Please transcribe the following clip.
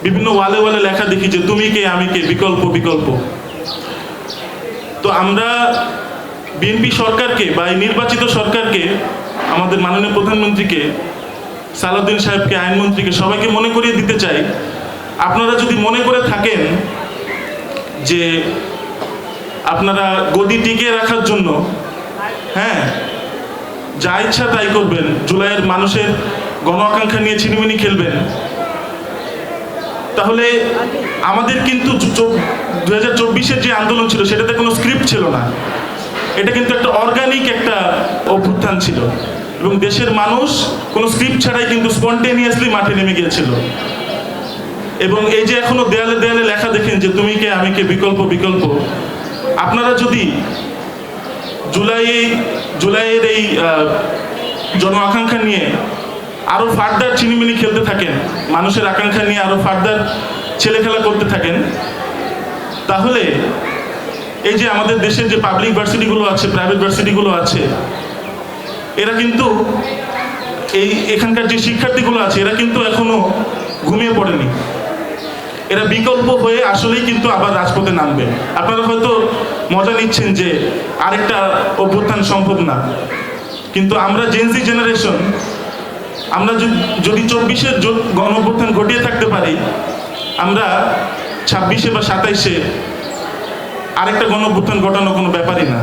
বিভিন্ন ওয়ালে ওয়ালে লেখা দেখি যে তুমি কে আমি কে, বিকল্প বিকল্প। তো আমরা বিএনপি সরকারকে বা এই নির্বাচিত সরকারকে, আমাদের মাননীয় প্রধানমন্ত্রীকে, সালাউদ্দিন সাহেবকে, আইনমন্ত্রীকে, সবাইকে মনে করিয়ে দিতে চাই, আপনারা যদি মনে করে থাকেন যে আপনারা গদি টিকিয়ে রাখার জন্য হ্যাঁ যা ইচ্ছা তাই করবেন, জুলাইয়ের মানুষের গণ আকাঙ্ক্ষা নিয়ে ছিনিমিনি খেলবেন, তাহলে আমাদের কিন্তু 2024-এর যে আন্দোলন ছিল সেটাতে কোনো স্ক্রিপ্ট ছিল না। এটা কিন্তু একটা অর্গানিক একটা অভ্যুত্থান ছিল এবং দেশের মানুষ কোনো স্ক্রিপ্ট ছাড়াই কিন্তু স্পন্টেনিয়াসলি মাঠে নেমে গিয়েছিল। এবং এই যে এখনো দেয়ালে দেয়ালে লেখা দেখেন যে তুমি কে আমি কে, বিকল্প বিকল্প, আপনারা যদি জুলাইয়ের এই জন আকাঙ্ক্ষা নিয়ে আরো ফার্দার চিনিমিনি খেলতে থাকেন, মানুষের আকাঙ্ক্ষা নিয়ে আরো ফার্দার ছেলে খেলা করতে থাকেন, তাহলে এই যে আমাদের দেশের যে পাবলিক ভার্সিটিগুলো আছে, প্রাইভেট ভার্সিটিগুলো আছে, এরা কিন্তু এখানকার যে শিক্ষার্থীগুলো আছে এরা কিন্তু এখনো ঘুমিয়ে পড়েনি। এরা বিকল্প হয়ে আসলেই কিন্তু আবার রাজপথে নামবে। আপনারা হয়তো মজা নিচ্ছেন যে আরেকটা অভ্যুত্থান সম্ভব না, কিন্তু আমরা জেনজি জেনারেশন, আমরা যদি 24-এর গণ অভ্যুত্থান ঘটিয়ে থাকতে পারি, আমরা 26-এ বা 27-এ আরেকটা গণ অভ্যুত্থান ঘটানো কোনো ব্যাপারই না।